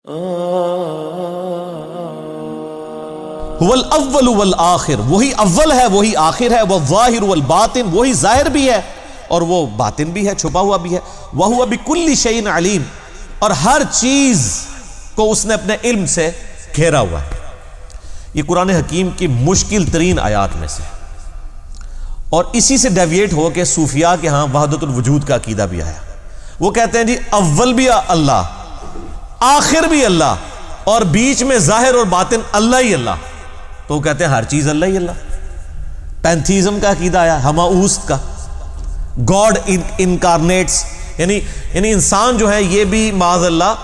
هو الاول والآخر، وہی اول ہے وہی آخر ہے، والظاہر والباطن، وہی ظاہر بھی ہے اور وہ باطن بھی ہے، چھپا ہوا بھی ہے، وہو بکل شیء علیم، اور ہر چیز کو اس نے اپنے علم سے گھیرا ہوا ہے۔ یہ قرآن حکیم کی مشکل ترین آیات میں سے، اور اسی سے ڈیویٹ ہو کے صوفیاء کے ہاں وحدت الوجود کا عقیدہ بھی آیا۔ وہ کہتے ہیں جی اول بھی اللہ، آخر بھی اللہ، اور بیچ میں ظاہر اور باطن اللہ ہی اللہ، تو وہ کہتے ہیں ہر چیز اللہ ہی اللہ۔ پینتھیزم کا عقیدہ آیا، ہماؤست کا، گاڈ انکارنیٹس، یعنی انسان جو ہے یہ بھی معاذ اللہ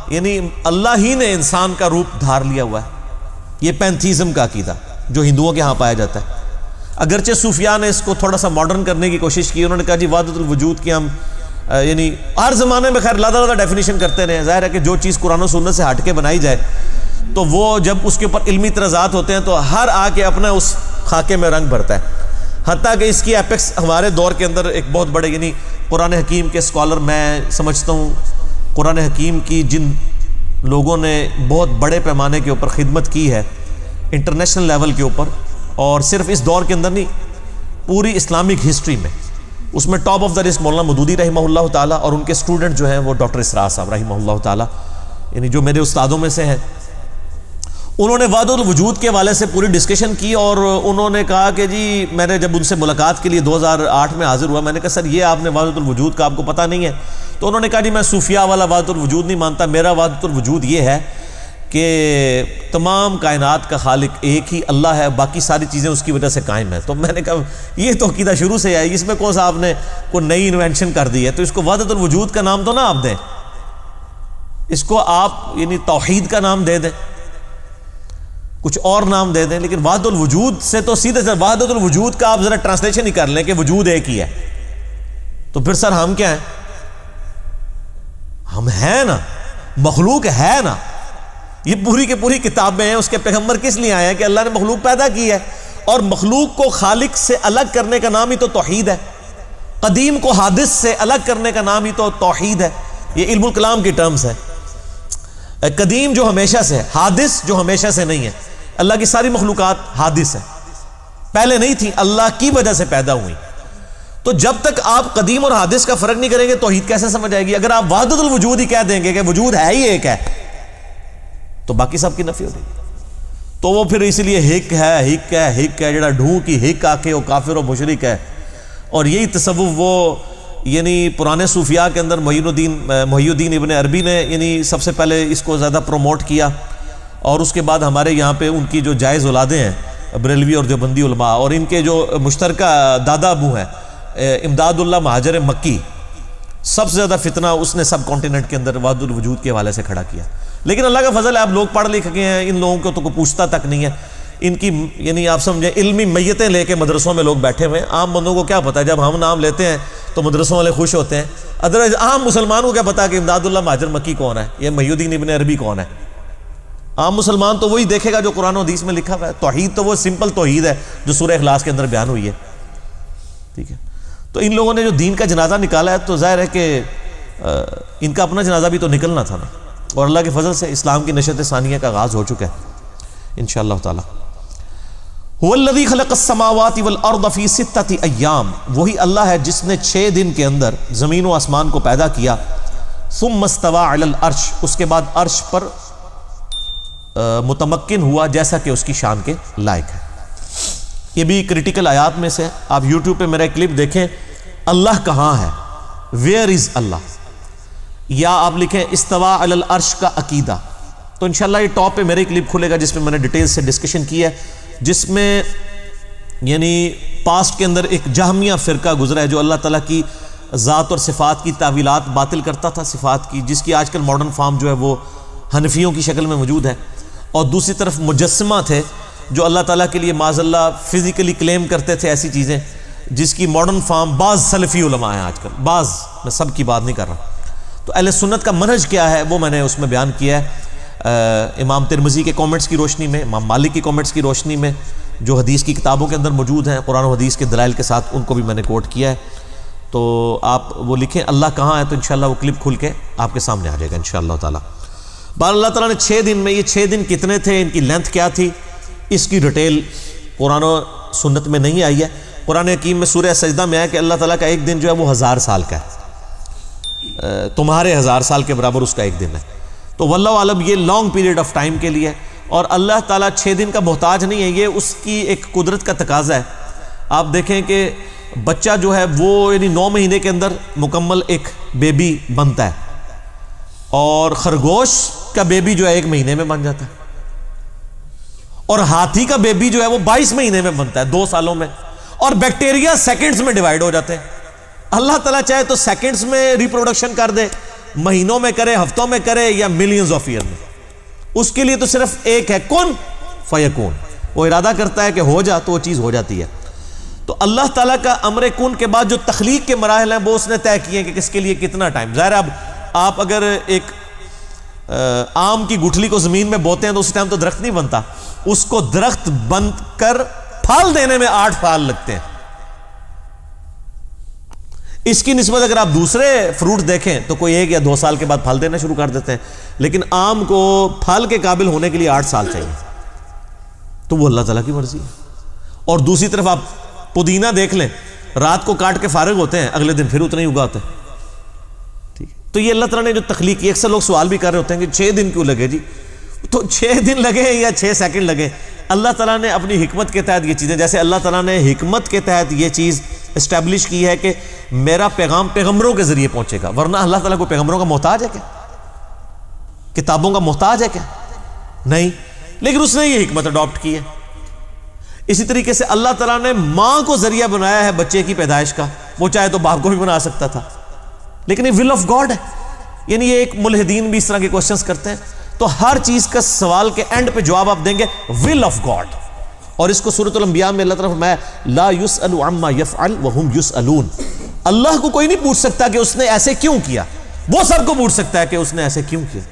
یعنی اللہ ہی نے انسان کا روپ دھار لیا ہوا ہے۔ یہ پینتھیزم کا عقیدہ جو ہندوؤں کے ہاں پایا جاتا ہے، اگرچہ صوفیاء نے اس کو تھوڑا سا ماڈرن کرنے کی کوشش کی۔ انہوں نے کہا جی وحدت الوجود کی ہم یعنی ہر زمانے میں خیر لادہ ڈیفینیشن کرتے رہے ہیں، ظاہر ہے کہ جو چیز قرآن و سنت سے ہٹ کے بنائی جائے تو وہ جب اس کے اوپر علمی اعتراضات ہوتے ہیں تو ہر آ کے اپنا اس خاکے میں رنگ بھرتا ہے۔ حتیٰ کہ اس کی ایپیکس ہمارے دور کے اندر ایک بہت بڑے یعنی قرآن حکیم کے اسکالر، میں سمجھتا ہوں قرآن حکیم کی جن لوگوں نے بہت بڑے پیمانے کے اوپر خدمت کی ہے انٹرنیشنل لیول کے اوپر، اور صرف اس دور کے اندر نہیں پوری اسلامک ہسٹری میں، اس میں top of the list Maulana Maududi رحمہ اللہ تعالیٰ، اور ان کے اسٹوڈنٹ جو ہیں وہ ڈاکٹر اسرار صاحب رحمہ اللہ تعالیٰ، یعنی جو میرے استادوں میں سے ہیں۔ انہوں نے وحدت الوجود کے حوالے سے پوری ڈسکشن کی، اور انہوں نے کہا کہ جی میں نے جب ان سے ملاقات کے لیے 2008 میں حاضر ہوا، میں نے کہا سر یہ آپ نے وحدت الوجود کا آپ کو پتہ نہیں ہے؟ تو انہوں نے کہا جی میں صوفیاء والا وحدت الوجود نہیں مانتا، میرا وحدت الوجود یہ ہے کہ تمام کائنات کا خالق ایک ہی اللہ ہے، باقی ساری چیزیں اس کی وجہ سے قائم ہیں۔ تو میں نے کہا یہ تو عقیدہ شروع سے ہے، اس میں کون سا آپ نے کوئی نئی انوینشن کر دی ہے؟ تو اس کو وحدت الوجود کا نام تو نہ آپ دیں، اس کو آپ یعنی توحید کا نام دے دیں، کچھ اور نام دے دیں، لیکن وحدت الوجود سے تو سیدھے سے وحدت الوجود کا آپ ذرا ٹرانسلیشن ہی کر لیں کہ وجود ایک ہی ہے۔ تو پھر سر ہم کیا ہیں؟ ہم ہیں نا، مخلوق ہے نا، یہ پوری کی پوری کتابیں ہیں، اس کے پیغمبر کس لیے آئے ہیں کہ اللہ نے مخلوق پیدا کی ہے، اور مخلوق کو خالق سے الگ کرنے کا نام ہی تو توحید ہے، قدیم کو حادث سے الگ کرنے کا نام ہی تو توحید ہے۔ یہ علم الکلام کی ٹرمز ہے، قدیم جو ہمیشہ سے ہے، حادث جو ہمیشہ سے نہیں ہے۔ اللہ کی ساری مخلوقات حادث ہیں، پہلے نہیں تھی، اللہ کی وجہ سے پیدا ہوئی۔ تو جب تک آپ قدیم اور حادث کا فرق نہیں کریں گے توحید کیسے سمجھ آئے گی؟ اگر آپ وحدت الوجود ہی کہہ دیں گے کہ وجود ہے ہی ایک ہے تو باقی سب کی نفی ہو جائے گی۔ تو وہ پھر اس لیے ہک ہے جڑا ڈھوں کی ہک آکے وہ کافر و مشرک ہے۔ اور یہی تصوف وہ یعنی پرانے صوفیاء کے اندر محی الدین ابن عربی نے یعنی سب سے پہلے اس کو زیادہ پروموٹ کیا، اور اس کے بعد ہمارے یہاں پہ ان کی جو جائز اولادیں ہیں بریلوی اور دیوبندی علماء، اور ان کے جو مشترکہ دادا ابو ہیں امداد اللہ مہاجر مکی، سب سے زیادہ فتنہ اس نے سب کانٹیننٹ کے اندر وحدت الوجود کے حوالے سے کھڑا کیا۔ لیکن اللہ کا فضل ہے آپ لوگ پڑھ لکھ گئے ہیں، ان لوگوں کو تو کوئی پوچھتا تک نہیں ہے، ان کی یعنی آپ سمجھیں علمی میتیں لے کے مدرسوں میں لوگ بیٹھے ہوئے ہیں۔ عام بندوں کو کیا پتہ، جب ہم نام لیتے ہیں تو مدرسوں والے خوش ہوتے ہیں، ادروائز عام مسلمان کو کیا پتا کہ امداد اللہ مہاجر مکی کون ہے، یہ محی الدین ابن عربی کون ہے؟ عام مسلمان تو وہی دیکھے گا جو قرآن و حدیث میں لکھا ہوا ہے۔ توحید تو وہ سمپل توحید ہے جو سورہ اخلاص کے اندر بیان ہوئی ہے، ٹھیک ہے۔ تو ان لوگوں نے جو دین کا جنازہ نکالا ہے تو ظاہر ہے کہ ان کا اپنا جنازہ بھی تو نکلنا تھا نا، اور اللہ کے فضل سے اسلام کی نشت ثانیہ کا آغاز ہو چکا ہے انشاءاللہ تعالی۔ هو الذی خلق السماوات والارض فی 6 ایام، وہی اللہ ہے جس نے 6 دن کے اندر زمین و آسمان کو پیدا کیا۔ ثم استوى علی العرش، اس کے بعد عرش پر متمکن ہوا جیسا کہ اس کی شان کے لائق ہے۔ یہ بھی کریٹیکل آیات میں سے، آپ یوٹیوب پہ میرا کلپ دیکھیں، اللہ کہاں ہے، ویئر از اللہ، یا آپ لکھیں استوا علی العرش کا عقیدہ، تو انشاءاللہ یہ ٹاپ پہ میرے کلپ کھلے گا جس میں میں نے ڈیٹیل سے ڈسکشن کی ہے، جس میں یعنی پاسٹ کے اندر ایک جہمیہ فرقہ گزرا ہے جو اللہ تعالیٰ کی ذات اور صفات کی تعویلات باطل کرتا تھا صفات کی، جس کی آج کل ماڈرن فارم جو ہے وہ حنفیوں کی شکل میں موجود ہے، اور دوسری طرف مجسمہ تھے جو اللہ تعالیٰ کے لیے معاذ اللہ فزیکلی کلیم کرتے تھے ایسی چیزیں جس کی ماڈرن فارم بعض سلفی علماء ہیں آج کل، بعض، میں سب کی بات نہیں کر رہا۔ تو اہل سنت کا منہج کیا ہے وہ میں نے اس میں بیان کیا ہے، امام ترمذی کے کامنٹس کی روشنی میں، امام مالک کی کامنٹس کی روشنی میں، جو حدیث کی کتابوں کے اندر موجود ہیں قرآن و حدیث کے دلائل کے ساتھ، ان کو بھی میں نے کوٹ کیا ہے۔ تو آپ وہ لکھیں اللہ کہاں ہے، تو انشاءاللہ وہ کلپ کھل کے آپ کے سامنے آ جائے گا انشاءاللہ تعالی۔ بہر اللہ تعالیٰ نے 6 دن میں، یہ 6 دن کتنے تھے، ان کی لینتھ کیا تھی، اس کی ڈیٹیل قرآن و سنت میں نہیں آئی ہے۔ قرآن حکیم میں سورہ سجدہ میں ہے کہ اللہ تعالیٰ کا ایک دن جو ہے وہ 1000 سال کا ہے، تمہارے 1000 سال کے برابر اس کا ایک دن ہے۔ تو واللہ عالم یہ لانگ پیریڈ آف ٹائم کے لیے، اور اللہ تعالیٰ 6 دن کا محتاج نہیں ہے، یہ اس کی ایک قدرت کا تقاضا ہے۔ آپ دیکھیں کہ بچہ جو ہے وہ یعنی 9 مہینے کے اندر مکمل ایک بیبی بنتا ہے، اور خرگوش کا بیبی جو ہے 1 مہینے میں بن جاتا ہے، اور ہاتھی کا بیبی جو ہے وہ 22 مہینے میں بنتا ہے، 2 سالوں میں، اور بیکٹیریا سیکنڈز میں ڈیوائیڈ ہو جاتے ہیں۔ اللہ تعالیٰ چاہے تو سیکنڈز میں ریپروڈکشن کر دے، مہینوں میں کرے، ہفتوں میں کرے، یا ملینز آف ایئر میں، اس کے لیے تو صرف ایک ہے، کن فیکون، وہ ارادہ کرتا ہے کہ ہو جا تو وہ چیز ہو جاتی ہے۔ تو اللہ تعالیٰ کا امر کن کے بعد جو تخلیق کے مراحل ہیں وہ اس نے طے کیے ہیں کہ کس کے لیے کتنا ٹائم۔ ظاہر اب آپ اگر ایک آم کی گٹھلی کو زمین میں بوتے ہیں تو اس ٹائم تو درخت نہیں بنتا، اس کو درخت بن کر پھل دینے میں 8 سال لگتے ہیں۔ اس کی نسبت اگر آپ دوسرے فروٹ دیکھیں تو کوئی 1 یا 2 سال کے بعد پھل دینا شروع کر دیتے ہیں، لیکن آم کو پھل کے قابل ہونے کے لیے 8 سال چاہیے، تو وہ اللہ تعالیٰ کی مرضی ہے۔ اور دوسری طرف آپ پودینہ دیکھ لیں، رات کو کاٹ کے فارغ ہوتے ہیں، اگلے دن پھر اتنے ہی اگاتے ہیں، ٹھیک ہے۔ تو یہ اللہ تعالیٰ نے جو تخلیق کی، اکثر لوگ سوال بھی کر رہے ہوتے ہیں کہ 6 دن کیوں لگے جی؟ تو 6 دن لگے یا 6 سیکنڈ لگے، اللہ تعالیٰ نے اپنی حکمت کے تحت یہ چیزیں، جیسے اللہ تعالیٰ نے حکمت کے تحت یہ چیز اسٹیبلش کی ہے کہ میرا پیغام پیغمبروں کے ذریعے پہنچے گا، ورنہ اللہ تعالیٰ کو پیغمبروں کا محتاج ہے کیا؟ کتابوں کا محتاج ہے کیا؟ نہیں، لیکن اس نے یہ حکمت اڈاپٹ کی ہے۔ اسی طریقے سے اللہ تعالیٰ نے ماں کو ذریعہ بنایا ہے بچے کی پیدائش کا، وہ چاہے تو باپ کو بھی بنا سکتا تھا، لیکن یہ ول آف گاڈ ہے۔ یعنی یہ ایک ملحدین بھی اس طرح کے کوشچنز کرتے ہیں، تو ہر چیز کا سوال کے اینڈ پہ جواب آپ دیں گے ول آف گاڈ۔ اور اس کو سورۃ الانبیاء میں اللہ تعالیٰ فرمایا لا یسأل عما یفعل وہم یسألون، اللہ کو کوئی نہیں پوچھ سکتا کہ اس نے ایسے کیوں کیا، وہ سب کو پوچھ سکتا ہے کہ اس نے ایسے کیوں کیا،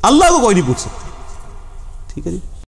اللہ کو کوئی نہیں پوچھ سکتا، ٹھیک ہے جی۔